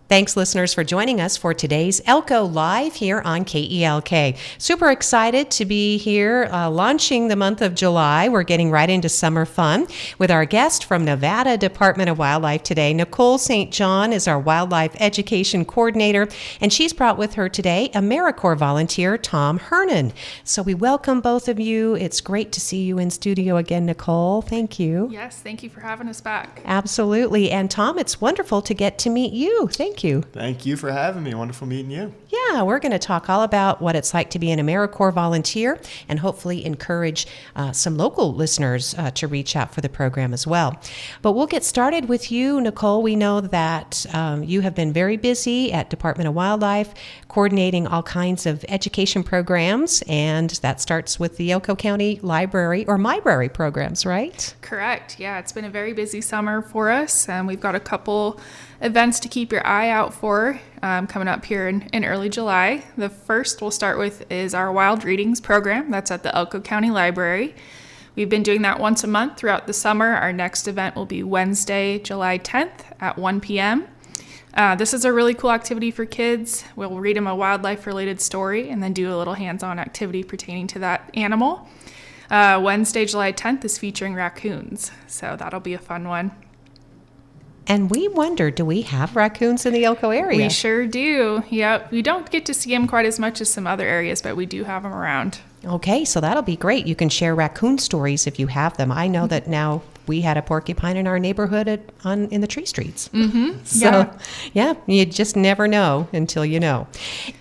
Thanks, listeners, for joining us for today's Elko Live here on KELK. Super excited to be here launching the month of July. We're getting right into summer fun with our guest from Nevada Department of Wildlife today. Nicole St. John is our Wildlife Education Coordinator, and she's brought with her today Americorps Volunteer Tom Hernon. So we welcome both of you. It's great to see you in studio again, Nicole. Thank you. Yes, thank you for having us back. Absolutely. And Tom, it's wonderful to get to meet you. Thank you. Thank you for having me. Wonderful meeting you. Yeah, we're going to talk all about what it's like to be an Americorps volunteer and hopefully encourage some local listeners to reach out for the program as well. But we'll get started with you, Nicole. We know that you have been very busy at Department of Wildlife coordinating all kinds of education programs, and that starts with the Elko County Library or Mybrary programs, right? Correct. Yeah, it's been a very busy summer for us. We've got a couple events to keep your eye out for coming up here in early July. The first we'll start with is our Wild Readings program. That's at the Elko County Library. We've been doing that once a month throughout the summer. Our next event will be Wednesday, July 10th at 1 p.m. This is a really cool activity for kids. We'll read them a wildlife-related story and then do a little hands-on activity pertaining to that animal. Wednesday, July 10th is featuring raccoons, so that'll be a fun one. And we wonder, do we have raccoons in the Elko area? We sure do. Yep. We don't get to see them quite as much as some other areas, but we do have them around. Okay, so that'll be great. You can share raccoon stories if you have them. I know that now we had a porcupine in our neighborhood in the tree streets. Mm-hmm. So, yeah, you just never know until you know.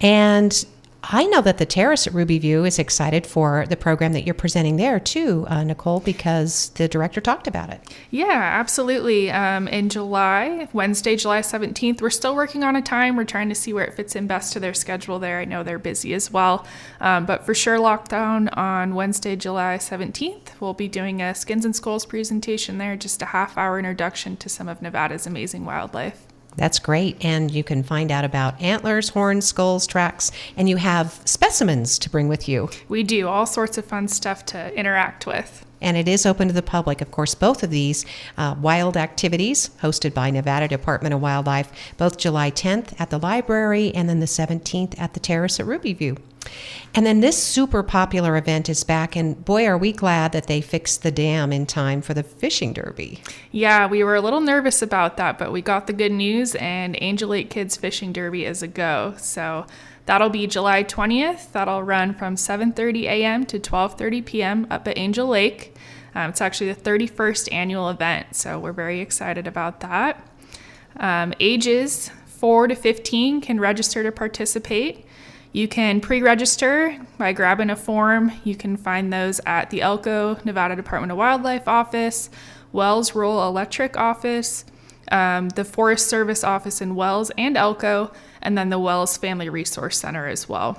And I know that the Terrace at Ruby View is excited for the program that you're presenting there too, Nicole, because the director talked about it. Yeah, absolutely. In July, Wednesday, July 17th, we're still working on a time. We're trying to see where it fits in best to their schedule there. I know they're busy as well. But for sure, lockdown on Wednesday, July 17th. We'll be doing a Skins and Skulls presentation there, just a half-hour introduction to some of Nevada's amazing wildlife. That's great. And you can find out about antlers, horns, skulls, tracks, and you have specimens to bring with you. We do all sorts of fun stuff to interact with. And it is open to the public. Of course, both of these wild activities hosted by Nevada Department of Wildlife, both July 10th at the library and then the 17th at the Terrace at Ruby View. And then this super popular event is back, and boy, are we glad that they fixed the dam in time for the fishing derby. Yeah, we were a little nervous about that, but we got the good news, and Angel Lake Kids Fishing Derby is a go. So that'll be July 20th. That'll run from 7:30 a.m. to 12:30 p.m. up at Angel Lake. It's actually the 31st annual event, so we're very excited about that. Ages 4 to 15 can register to participate. You can pre-register by grabbing a form. You can find those at the Elko, Nevada Department of Wildlife office, Wells Rural Electric office, the Forest Service office in Wells and Elko, and then the Wells Family Resource Center as well.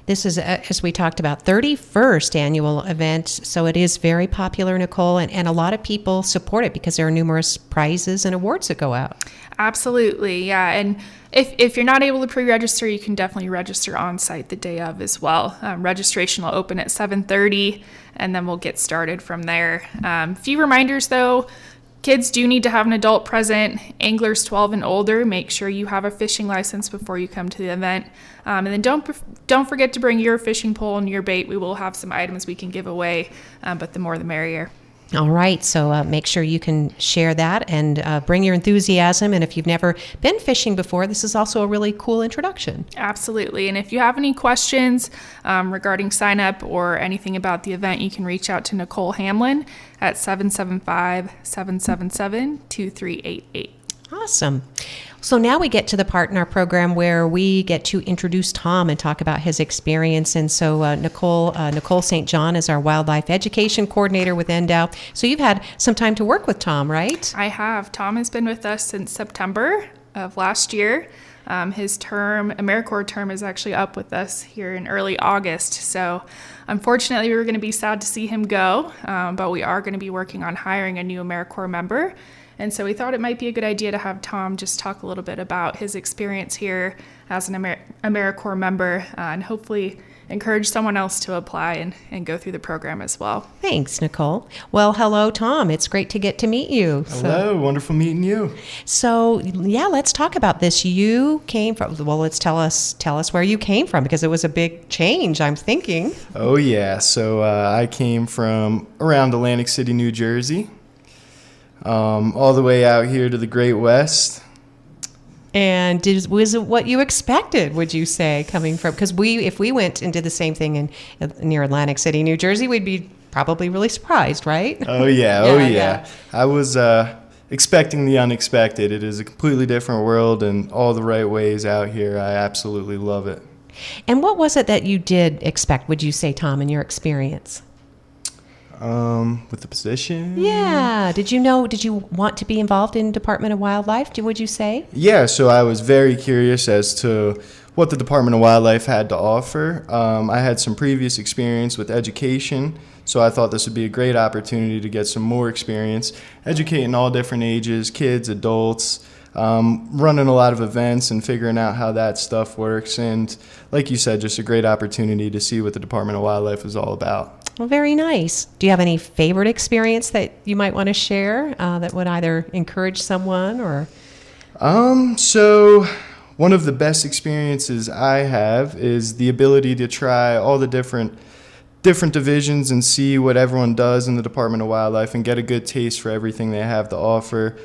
This is, as we talked about, 31st annual event, so it is very popular, Nicole, and a lot of people support it because there are numerous prizes and awards that go out. Absolutely, yeah, and if you're not able to pre-register, you can definitely register on site the day of as well. Registration will open at 7:30, and then we'll get started from there. Few reminders though. Kids do need to have an adult present. Anglers 12 and older, make sure you have a fishing license before you come to the event. And then don't forget to bring your fishing pole and your bait. We will have some items we can give away, but the more the merrier. All right, so make sure you can share that and bring your enthusiasm. And if you've never been fishing before, this is also a really cool introduction. Absolutely. And if you have any questions regarding sign up or anything about the event, you can reach out to Nicole Hamlin at 775-777-2388. Awesome. So now we get to the part in our program where we get to introduce Tom and talk about his experience. And so Nicole St. John is our Wildlife Education Coordinator with NDOW. So you've had some time to work with Tom, right? I have. Tom has been with us since September of last year. His Americorps term is actually up with us here in early August. So unfortunately, we were going to be sad to see him go, but we are going to be working on hiring a new Americorps member. And so we thought it might be a good idea to have Tom just talk a little bit about his experience here as an Americorps member and hopefully encourage someone else to apply and go through the program as well. Thanks, Nicole. Well, hello, Tom. It's great to get to meet you. Hello, wonderful meeting you. So, yeah, let's talk about this. You came from, well, let's tell us where you came from, because it was a big change, I'm thinking. Oh, yeah. So I came from around Atlantic City, New Jersey, all the way out here to the Great West. And was it what you expected, would you say, coming from, because if we went and did the same thing near Atlantic City, New Jersey, we'd be probably really surprised, right? Oh, yeah. Yeah. I was expecting the unexpected. It is a completely different world in all the right ways out here. I absolutely love it. And what was it that you did expect, would you say, Tom, in your experience? With the position? Yeah. Did you want to be involved in Department of Wildlife, would you say? Yeah, so I was very curious as to what the Department of Wildlife had to offer. I had some previous experience with education, so I thought this would be a great opportunity to get some more experience, educating all different ages, kids, adults, running a lot of events and figuring out how that stuff works. And like you said, just a great opportunity to see what the Department of Wildlife is all about. Well, very nice. Do you have any favorite experience that you might want to share that would either encourage someone or? So one of the best experiences I have is the ability to try all the different divisions and see what everyone does in the Department of Wildlife and get a good taste for everything they have to offer.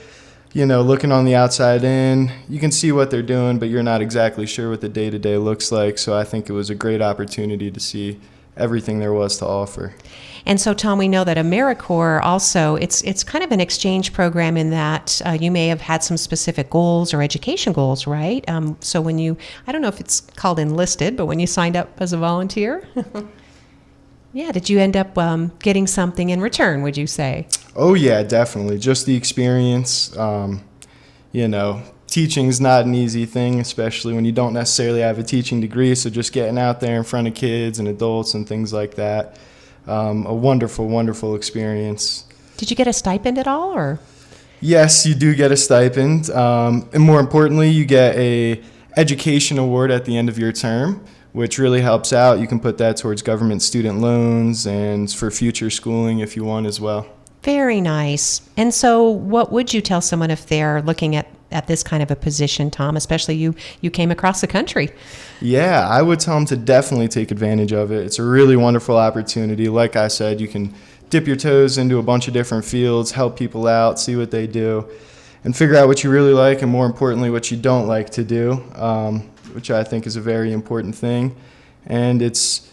You know, looking on the outside in, you can see what they're doing, but you're not exactly sure what the day-to-day looks like. So I think it was a great opportunity to see everything there was to offer. And so, Tom, we know that Americorps also, it's kind of an exchange program in that you may have had some specific goals or education goals, right? So when I don't know if it's called enlisted, but when you signed up as a volunteer, yeah, did you end up getting something in return, would you say? Oh, yeah, definitely. Just the experience. Teaching's not an easy thing, especially when you don't necessarily have a teaching degree, so just getting out there in front of kids and adults and things like that. A wonderful, wonderful experience. Did you get a stipend at all, or? Yes, you do get a stipend. And more importantly, you get a education award at the end of your term, which really helps out. You can put that towards government student loans and for future schooling if you want as well. Very nice. And so what would you tell someone if they're looking at this kind of a position, Tom, especially you came across the country? Yeah, I would tell them to definitely take advantage of it. It's a really wonderful opportunity. Like I said, you can dip your toes into a bunch of different fields, help people out, see what they do, and figure out what you really like and, more importantly, what you don't like to do, which I think is a very important thing. And it's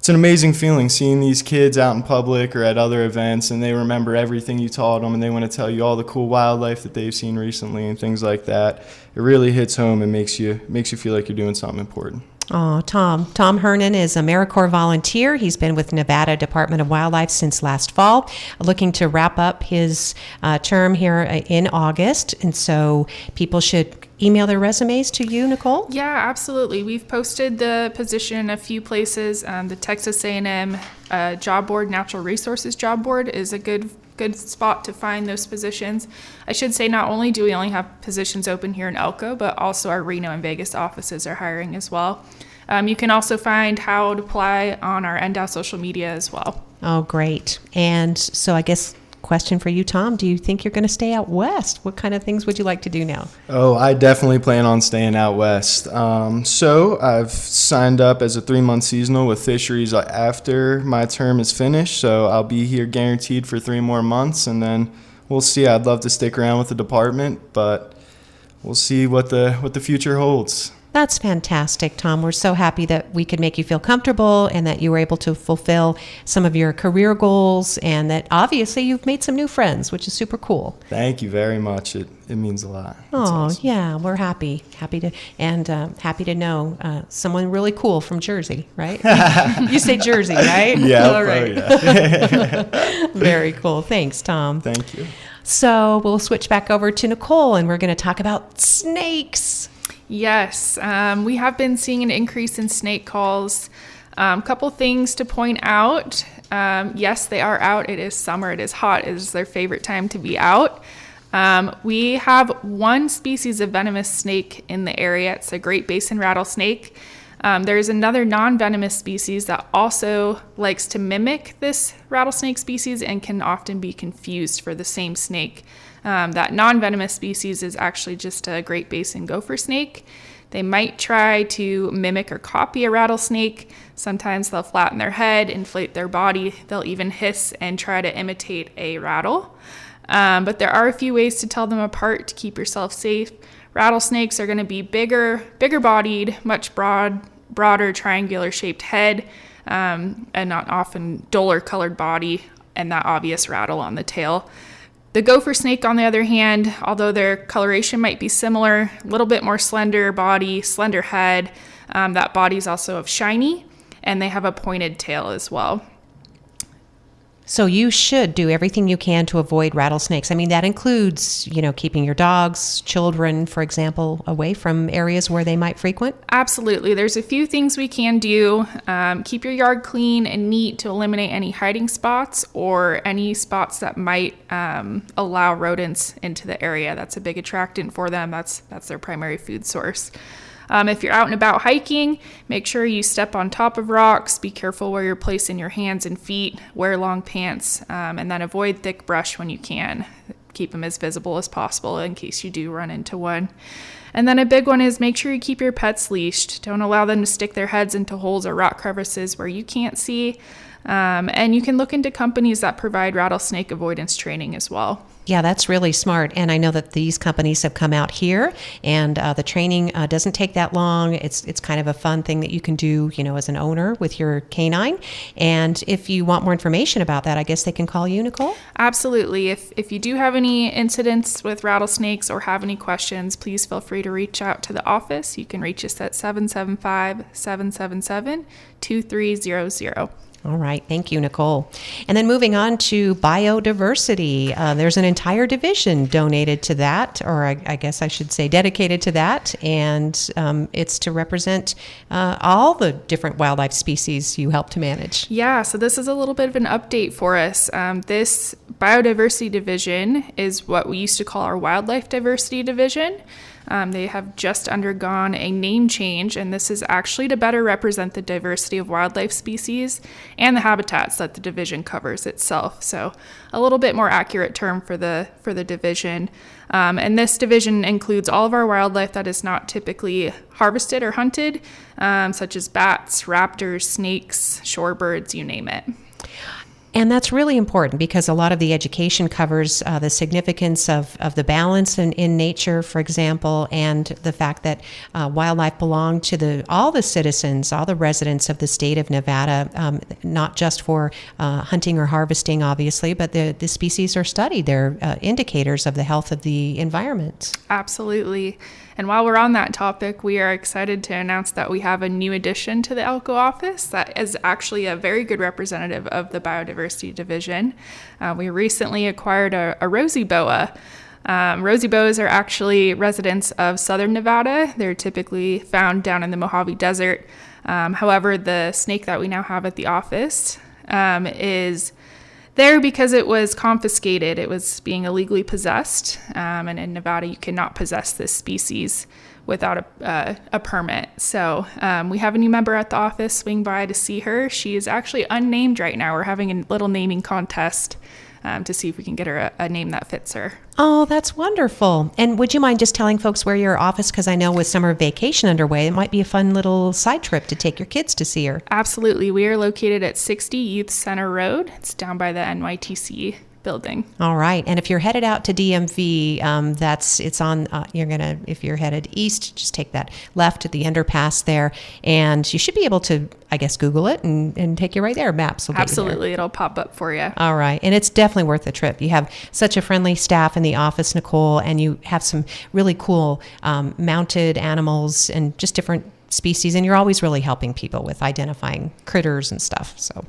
an amazing feeling seeing these kids out in public or at other events, and they remember everything you taught them, and they want to tell you all the cool wildlife that they've seen recently and things like that. It really hits home and makes you feel like you're doing something important. Oh, Tom Hernon is Americorps volunteer. He's been with Nevada Department of Wildlife since last fall, looking to wrap up his term here in August. And so people should email their resumes to you, Nicole? Yeah, absolutely. We've posted the position in a few places. The Texas A&M job board, Natural Resources job board, is a good spot to find those positions. I should say not only do we only have positions open here in Elko, but also our Reno and Vegas offices are hiring as well. You can also find how to apply on our NDOW social media as well. Oh, great. And so I guess question for you, Tom, do you think you're going to stay out west? What kind of things would you like to do now? Oh, I definitely plan on staying out west. So I've signed up as a 3-month seasonal with fisheries after my term is finished. So I'll be here guaranteed for 3 more months, and then we'll see. I'd love to stick around with the department, but we'll see what the future holds. That's fantastic, Tom. We're so happy that we could make you feel comfortable and that you were able to fulfill some of your career goals, and that obviously you've made some new friends, which is super cool. Thank you very much. It means a lot. Oh, awesome. Yeah, we're happy to know someone really cool from Jersey, right? You say Jersey, right? Yeah. All right. Yeah. Very cool. Thanks, Tom. Thank you. So we'll switch back over to Nicole, and we're going to talk about snakes. Yes, we have been seeing an increase in snake calls. Couple things to point out. Yes, they are out. It is summer. It is hot. It is their favorite time to be out. We have one species of venomous snake in the area. It's a Great Basin rattlesnake. There's another non-venomous species that also likes to mimic this rattlesnake species and can often be confused for the same snake. That non-venomous species is actually just a Great Basin gopher snake. They might try to mimic or copy a rattlesnake. Sometimes they'll flatten their head, inflate their body. They'll even hiss and try to imitate a rattle. But there are a few ways to tell them apart to keep yourself safe. Rattlesnakes are going to be bigger bodied, much broader triangular shaped head, and not often duller colored body and that obvious rattle on the tail. The gopher snake, on the other hand, although their coloration might be similar, a little bit more slender body, slender head, that body's also shiny, and they have a pointed tail as well. So you should do everything you can to avoid rattlesnakes. I mean, that includes, keeping your dogs, children, for example, away from areas where they might frequent? Absolutely. There's a few things we can do. Keep your yard clean and neat to eliminate any hiding spots or any spots that might allow rodents into the area. That's a big attractant for them. That's their primary food source. If you're out and about hiking, make sure you step on top of rocks, be careful where you're placing your hands and feet, wear long pants, and then avoid thick brush when you can. Keep them as visible as possible in case you do run into one. And then a big one is make sure you keep your pets leashed. Don't allow them to stick their heads into holes or rock crevices where you can't see. And you can look into companies that provide rattlesnake avoidance training as well. Yeah, that's really smart. And I know that these companies have come out here, and the training doesn't take that long. It's kind of a fun thing that you can do, as an owner with your canine. And if you want more information about that, I guess they can call you, Nicole? Absolutely. If you do have any incidents with rattlesnakes or have any questions, please feel free to reach out to the office. You can reach us at 775-777-2300. All right. Thank you, Nicole. And then moving on to biodiversity, there's an entire division donated to that, or I guess I should say dedicated to that. And it's to represent all the different wildlife species you help to manage. Yeah, so this is a little bit of an update for us. This biodiversity division is what we used to call our wildlife diversity division. They have just undergone a name change, and this is actually to better represent the diversity of wildlife species and the habitats that the division covers itself. So a little bit more accurate term for the division. And this division includes all of our wildlife that is not typically harvested or hunted, such as bats, raptors, snakes, shorebirds, you name it. And that's really important because a lot of the education covers the significance of the balance in nature, for example, and the fact that wildlife belong to all the citizens, all the residents of the state of Nevada, not just for hunting or harvesting, obviously, but the species are studied. They're indicators of the health of the environment. Absolutely. And while we're on that topic, we are excited to announce that we have a new addition to the Elko office that is actually a very good representative of the biodiversity division. We recently acquired a rosy boa. Rosy boas are actually residents of southern Nevada. They're typically found down in the Mojave Desert. However, the snake that we now have at the office is there because it was confiscated. It was being illegally possessed, and in Nevada you cannot possess this species without a permit. So we have a new member at the office. Swing by to see her. She is actually unnamed right now. We're having a little naming contest to see if we can get her a name that fits her. Oh, that's wonderful. And would you mind just telling folks where your office, because I know with summer vacation underway, it might be a fun little side trip to take your kids to see her. Absolutely. We are located at 60 Youth Center Road. It's down by the NYTC building. All right. And if you're headed out to DMV, if you're headed east, just take that left at the underpass there, and you should be able to, I guess, Google it and take you right there. Maps will get Absolutely. you there. It'll pop up for you. All right. And it's definitely worth the trip. You have such a friendly staff in the office, Nicole, and you have some really cool mounted animals and just different species, and you're always really helping people with identifying critters and stuff. So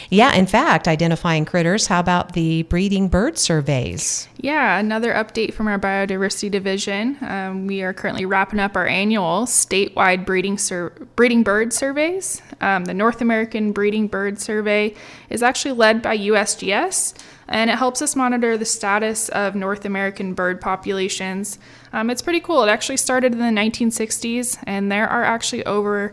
yeah, in fact, identifying critters. How about the breeding bird surveys? Yeah, another update from our biodiversity division. We are currently wrapping up our annual statewide breeding bird surveys. The North American Breeding Bird Survey is actually led by USGS. and it helps us monitor the status of North American bird populations. It's pretty cool. It actually started in the 1960s, and there are actually over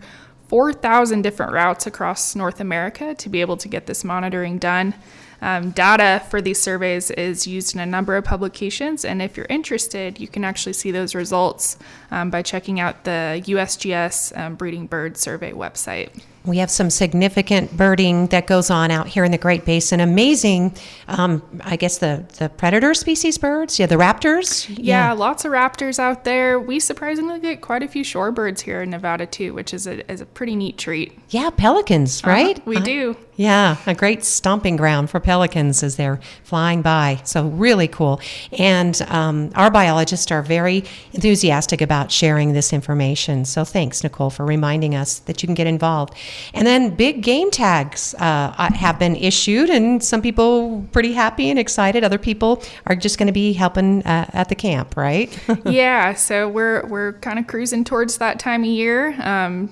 4,000 different routes across North America to be able to get this monitoring done. Data for these surveys is used in a number of publications, and if you're interested, you can actually see those results by checking out the USGS Breeding Bird Survey website. We have some significant birding that goes on out here in the Great Basin. Amazing, I guess the predator species birds, the raptors. Yeah, lots of raptors out there. We surprisingly get quite a few shorebirds here in Nevada too, which is a pretty neat treat. Yeah, pelicans, right? We do. Yeah, a great stomping ground for pelicans as they're flying by. So really cool. And our biologists are very enthusiastic about sharing this information. So thanks, Nicole, for reminding us that you can get involved. And then big game tags have been issued, and some people pretty happy and excited. Other people are just going to be helping at the camp, right? Yeah, so we're kind of cruising towards that time of year.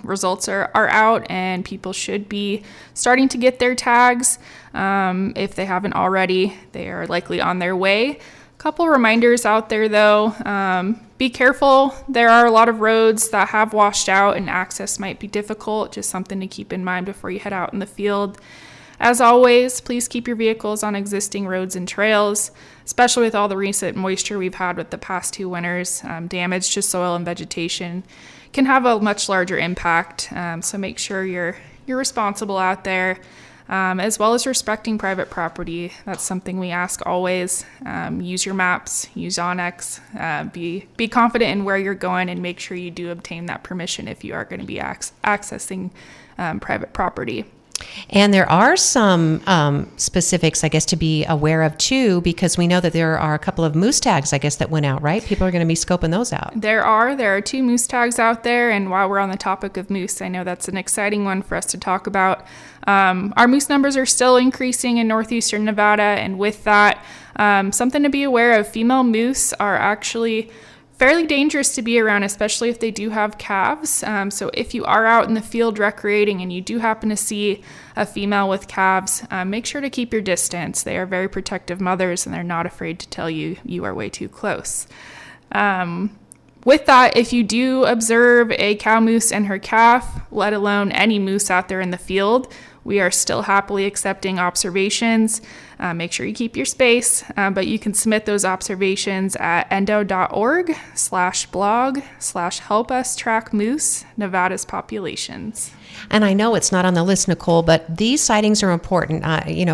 Results are out, and people should be starting to get their tags. If they haven't already, they are likely on their way. Couple reminders out there though. Be careful. There are a lot of roads that have washed out and access might be difficult. Just something to keep in mind before you head out in the field. As always, please keep your vehicles on existing roads and trails, especially with all the recent moisture we've had with the past 2 winters. Damage to soil and vegetation can have a much larger impact. So make sure you're responsible out there. As well as respecting private property. That's something we ask always. Use your maps, use Onyx, be confident in where you're going, and make sure you do obtain that permission if you are going to be accessing private property. And there are some specifics, I guess, to be aware of too, because we know that there are a couple of moose tags, I guess, that went out, right? People are going to be scoping those out. There are 2 moose tags out there, and while we're on the topic of moose, I know that's an exciting one for us to talk about. Our moose numbers are still increasing in northeastern Nevada, and with that, something to be aware of, female moose are actually fairly dangerous to be around, especially if they do have calves. So if you are out in the field recreating and you do happen to see a female with calves, make sure to keep your distance. They are very protective mothers, and they're not afraid to tell you you are way too close. With that, if you do observe a cow moose and her calf, let alone any moose out there in the field, we are still happily accepting observations. Make sure you keep your space, but you can submit those observations at NDOW.org/blog/helpustrackmoose, Nevada's populations. And I know it's not on the list, Nicole, but these sightings are important.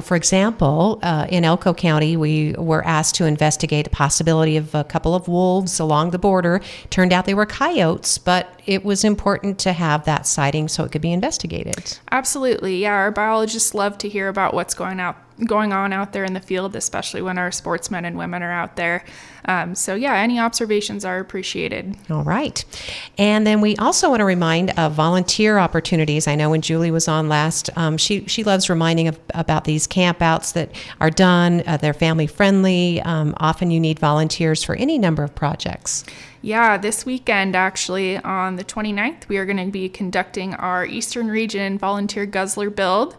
For example, in Elko County, we were asked to investigate the possibility of a couple of wolves along the border. Turned out they were coyotes, but it was important to have that sighting so it could be investigated. Absolutely. Yeah, our biologists love to hear about what's going on out there in the field, especially when our sportsmen and women are out there. So yeah, any observations are appreciated. All right. And then we also want to remind of volunteer opportunities. I know when Julie was on last, she loves reminding about these campouts that are done. They're family friendly. Often you need volunteers for any number of projects. Yeah, this weekend, actually, on the 29th, we are going to be conducting our Eastern Region Volunteer Guzzler Build.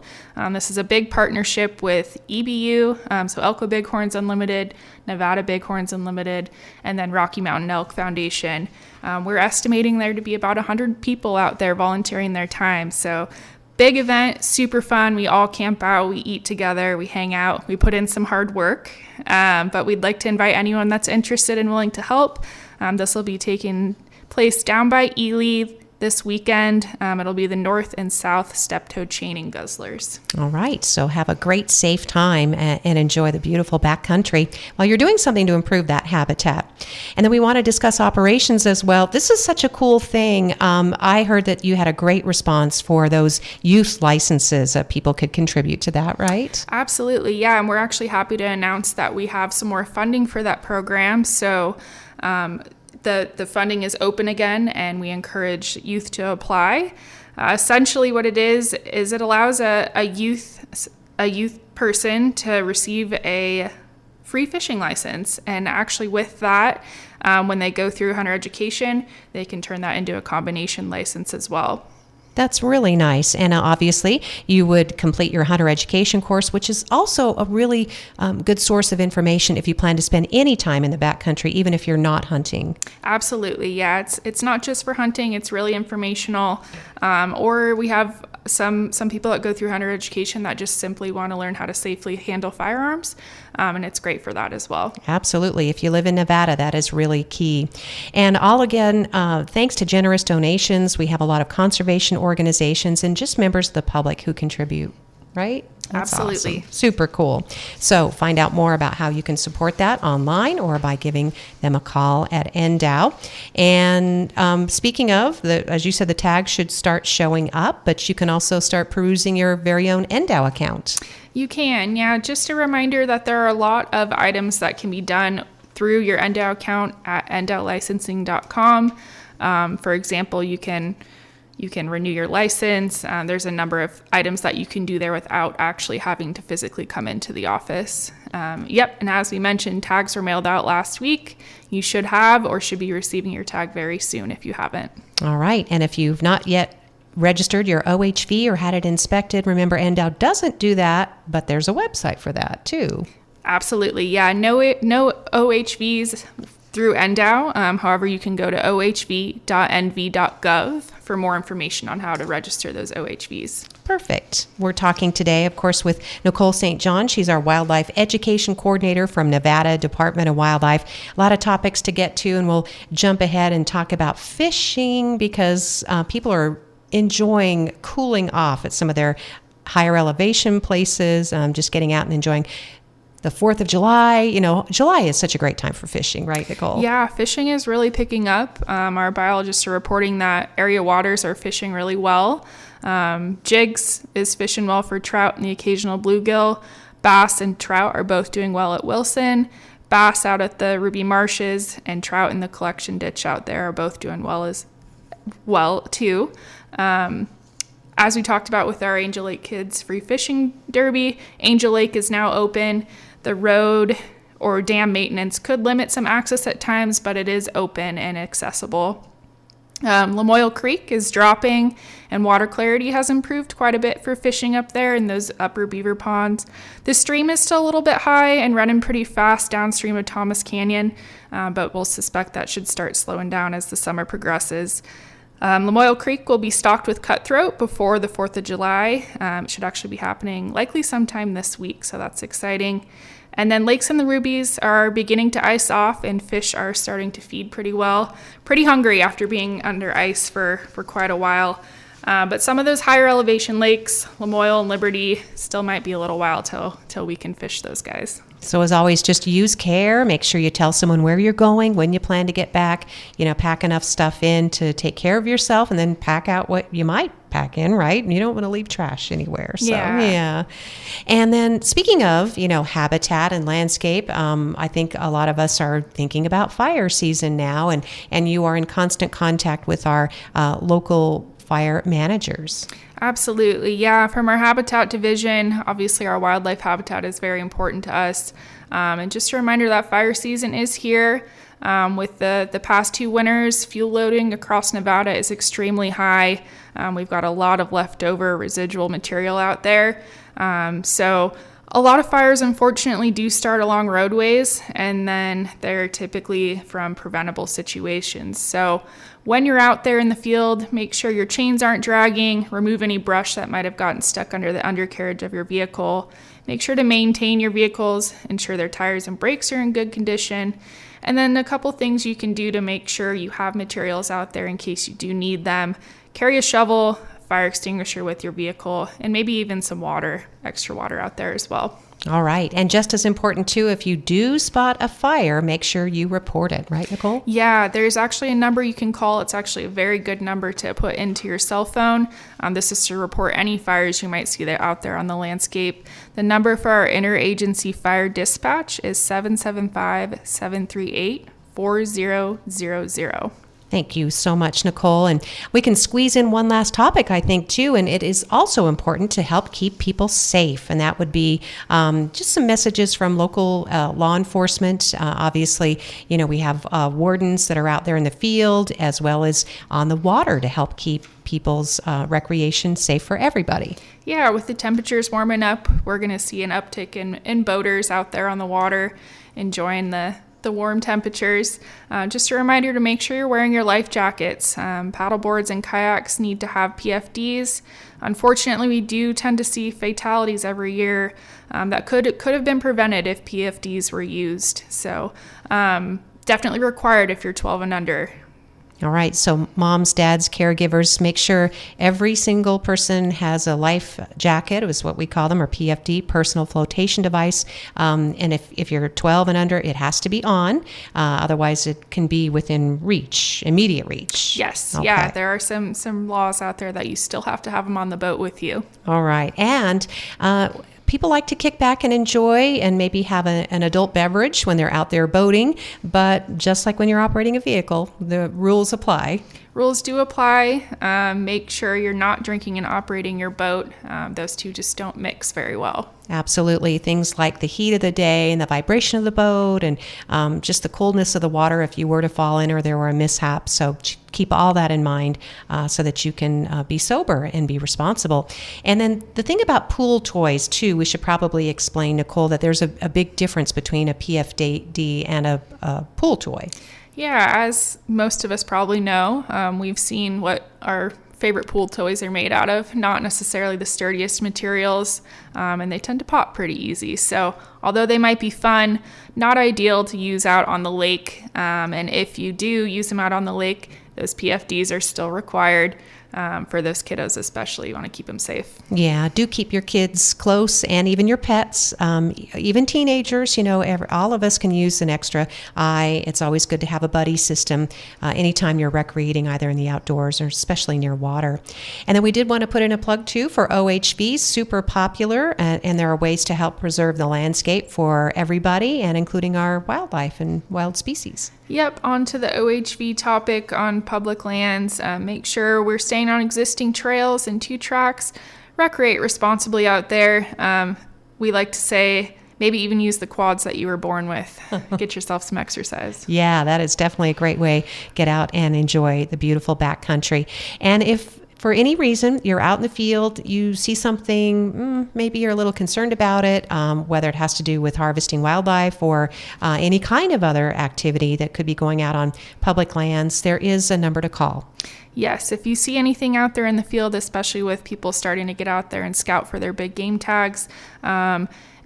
This is a big partnership with EBU, so Elko Bighorns Unlimited, Nevada Bighorns Unlimited, and then Rocky Mountain Elk Foundation. We're estimating there to be about 100 people out there volunteering their time. So big event, super fun. We all camp out, we eat together, we hang out, we put in some hard work. But we'd like to invite anyone that's interested and willing to help. This will be taking place down by Ely this weekend. It'll be the North and South Step-Toed Chaining Guzzlers. All right. So have a great, safe time and enjoy the beautiful backcountry while you're doing something to improve that habitat. And then we want to discuss operations as well. This is such a cool thing. I heard that you had a great response for those youth licenses. People could contribute to that, right? Absolutely. Yeah. And we're actually happy to announce that we have some more funding for that program. So the funding is open again, and we encourage youth to apply. Essentially what it is it allows a youth person to receive a free fishing license. And actually with that, when they go through hunter education, they can turn that into a combination license as well. That's really nice. And obviously, you would complete your hunter education course, which is also a really good source of information if you plan to spend any time in the backcountry, even if you're not hunting. Absolutely, yeah. It's not just for hunting. It's really informational. Or we have some people that go through hunter education that just simply want to learn how to safely handle firearms, and it's great for that as well. Absolutely. If you live in Nevada, that is really key. And all again, thanks to generous donations, we have a lot of conservation organizations and just members of the public who contribute, right? That's Absolutely. Awesome. Super cool. So find out more about how you can support that online or by giving them a call at NDOW. And speaking of, as you said, the tags should start showing up, but you can also start perusing your very own NDOW account. You can, yeah. Just a reminder that there are a lot of items that can be done through your NDOW account at ndowlicensing.com. For example, you can renew your license. There's a number of items that you can do there without actually having to physically come into the office. And as we mentioned, tags were mailed out last week. You should have or should be receiving your tag very soon if you haven't. All right. And if you've not yet registered your OHV or had it inspected, remember NDOW doesn't do that, but there's a website for that too. Absolutely. Yeah. No OHVs through NDOW. However, you can go to ohv.nv.gov for more information on how to register those OHVs. Perfect. We're talking today, of course, with Nicole St. John. She's our Wildlife Education Coordinator from Nevada Department of Wildlife. A lot of topics to get to, and we'll jump ahead and talk about fishing because people are enjoying cooling off at some of their higher elevation places, just getting out and enjoying the 4th of July. You know, July is such a great time for fishing, right, Nicole? Yeah, fishing is really picking up. Our biologists are reporting that area waters are fishing really well. Jigs is fishing well for trout and the occasional bluegill. Bass and trout are both doing well at Wilson. Bass out at the Ruby Marshes and trout in the collection ditch out there are both doing well as well too. As we talked about with our Angel Lake Kids Free Fishing Derby, Angel Lake is now open. The road or dam maintenance could limit some access at times, but it is open and accessible. Lamoille Creek is dropping, and water clarity has improved quite a bit for fishing up there in those upper beaver ponds. The stream is still a little bit high and running pretty fast downstream of Thomas Canyon, but we'll suspect that should start slowing down as the summer progresses. Lamoille Creek will be stocked with cutthroat before the 4th of July. It should actually be happening likely sometime this week, so that's exciting. And then lakes in the Rubies are beginning to ice off, and fish are starting to feed pretty well. Pretty hungry after being under ice for quite a while. But some of those higher elevation lakes, Lamoille and Liberty, still might be a little while till we can fish those guys. So as always, just use care. Make sure you tell someone where you're going, when you plan to get back. You know, pack enough stuff in to take care of yourself, and then pack out what you might pack in, right? You don't want to leave trash anywhere. So, yeah. And then speaking of, you know, habitat and landscape, I think a lot of us are thinking about fire season now, and you are in constant contact with our local fire managers. Absolutely. Yeah. From our habitat division, obviously our wildlife habitat is very important to us. And just a reminder that fire season is here. With the past 2 winters, fuel loading across Nevada is extremely high. We've got a lot of leftover residual material out there. So a lot of fires, unfortunately, do start along roadways, and then they're typically from preventable situations. So when you're out there in the field, make sure your chains aren't dragging, remove any brush that might have gotten stuck under the undercarriage of your vehicle. Make sure to maintain your vehicles, ensure their tires and brakes are in good condition. And then a couple things you can do to make sure you have materials out there in case you do need them. Carry a shovel, fire extinguisher with your vehicle, and maybe even some water, extra water out there as well. All right. And just as important, too, if you do spot a fire, make sure you report it. Right, Nicole? Yeah, there's actually a number you can call. It's actually a very good number to put into your cell phone. This is to report any fires you might see out there on the landscape. The number for our interagency fire dispatch is 775-738-4000. Thank you so much, Nicole. And we can squeeze in one last topic, I think, too. And it is also important to help keep people safe. And that would be just some messages from local law enforcement. Obviously, we have wardens that are out there in the field as well as on the water to help keep people's recreation safe for everybody. Yeah, with the temperatures warming up, we're going to see an uptick in boaters out there on the water enjoying the warm temperatures. Just a reminder to make sure you're wearing your life jackets. Paddle boards and kayaks need to have PFDs. Unfortunately, we do tend to see fatalities every year that could have been prevented if PFDs were used. So definitely required if you're 12 and under. All right, so moms, dads, caregivers, make sure every single person has a life jacket, is what we call them, or PFD, personal flotation device. And if you're 12 and under, it has to be on. Otherwise, it can be within reach, immediate reach. Yes, okay. Yeah, there are some laws out there that you still have to have them on the boat with you. All right, and people like to kick back and enjoy and maybe have an adult beverage when they're out there boating, but just like when you're operating a vehicle, the rules apply. Rules do apply. Make sure you're not drinking and operating your boat. Those two just don't mix very well. Absolutely. Things like the heat of the day and the vibration of the boat and just the coldness of the water if you were to fall in or there were a mishap. So keep all that in mind so that you can be sober and be responsible. And then the thing about pool toys, too, we should probably explain, Nicole, that there's a big difference between a PFD and a pool toy. Yeah, as most of us probably know, we've seen what our favorite pool toys are made out of, not necessarily the sturdiest materials, and they tend to pop pretty easy. So although they might be fun, not ideal to use out on the lake. And if you do use them out on the lake, those PFDs are still required. For those kiddos especially, you want to keep them safe. Yeah, do keep your kids close and even your pets, even teenagers. All of us can use an extra eye. It's always good to have a buddy system anytime you're recreating either in the outdoors or especially near water. And then we did want to put in a plug too for OHVs, super popular, and there are ways to help preserve the landscape for everybody and including our wildlife and wild species. Yep, on to the OHV topic on public lands. Make sure we're staying on existing trails and 2 tracks. Recreate responsibly out there. We like to say maybe even use the quads that you were born with. Get yourself some exercise. Yeah, that is definitely a great way. Get out and enjoy the beautiful backcountry. And if for any reason you're out in the field, you see something, maybe you're a little concerned about it, whether it has to do with harvesting wildlife or any kind of other activity that could be going out on public lands, there is a number to call. Yes, if you see anything out there in the field, especially with people starting to get out there and scout for their big game tags,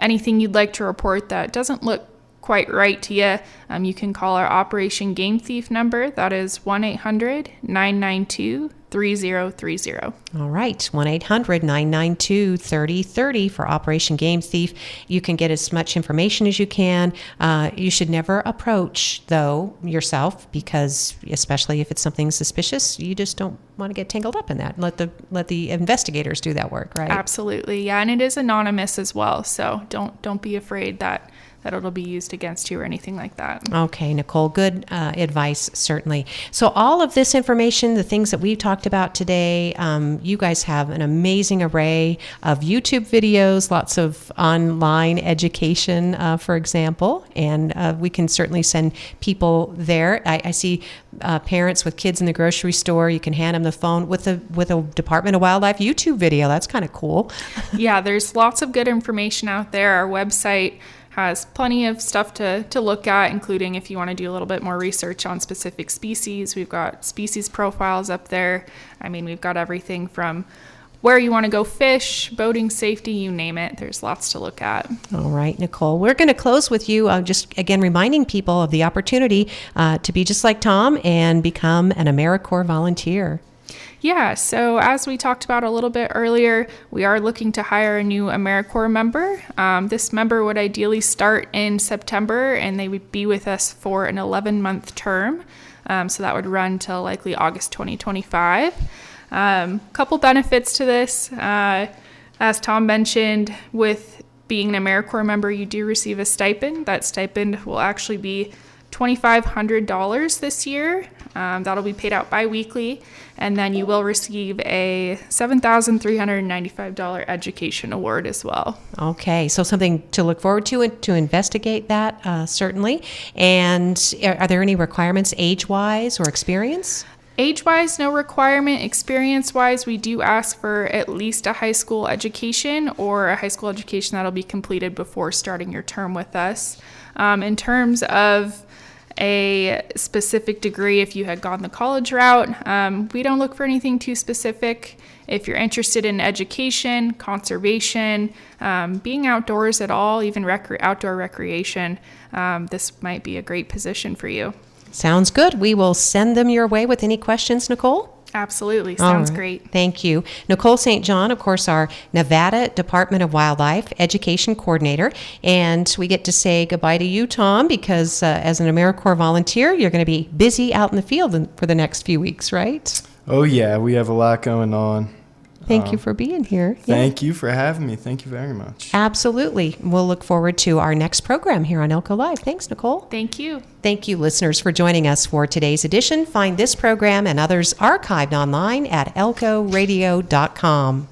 anything you'd like to report that doesn't look quite right to you, you can call our Operation Game Thief number. That is 1-800-992-3030. All right, 1-800-992-3030 for Operation Game Thief. You can get as much information as you can. You should never approach, though, yourself, because especially if it's something suspicious, you just don't want to get tangled up in that. Let the investigators do that work, right? Absolutely, yeah, and it is anonymous as well, so don't be afraid that it'll be used against you or anything like that. Okay, Nicole, good advice, certainly. So all of this information, the things that we've talked about today, you guys have an amazing array of YouTube videos, lots of online education, for example, and we can certainly send people there. I see parents with kids in the grocery store. You can hand them the phone with a Department of Wildlife YouTube video. That's kind of cool. Yeah, there's lots of good information out there. Our website has plenty of stuff to look at, including if you want to do a little bit more research on specific species. We've got species profiles up there. I mean, we've got everything from where you want to go fish, boating safety, you name it. There's lots to look at. All right, Nicole. We're going to close with you just, again, reminding people of the opportunity to be just like Tom and become an Americorps volunteer. Yeah, so as we talked about a little bit earlier, we are looking to hire a new Americorps member. This member would ideally start in September, and they would be with us for an 11-month term. So that would run till likely August 2025. Couple benefits to this. As Tom mentioned, with being an Americorps member, you do receive a stipend. That stipend will actually be $2,500 this year. That'll be paid out bi-weekly, and then you will receive a $7,395 education award as well. Okay, so something to look forward to and to investigate that, certainly. And are there any requirements age-wise or experience? Age-wise, no requirement. Experience-wise, we do ask for at least a high school education or a high school education that'll be completed before starting your term with us. In terms of a specific degree, if you had gone the college route, we don't look for anything too specific. If you're interested in education, conservation, being outdoors at all, even outdoor recreation, this might be a great position for you. Sounds good. We will send them your way with any questions, Nicole. Absolutely. Sounds great. Thank you. Nicole St. John, of course, our Nevada Department of Wildlife Education Coordinator. And we get to say goodbye to you, Tom, because as an Americorps volunteer, you're going to be busy out in the field for the next few weeks, right? Oh, yeah, we have a lot going on. Thank you for being here. Thank you for having me. Thank you very much. Absolutely. We'll look forward to our next program here on Elko Live. Thanks, Nicole. Thank you. Thank you, listeners, for joining us for today's edition. Find this program and others archived online at elkoradio.com.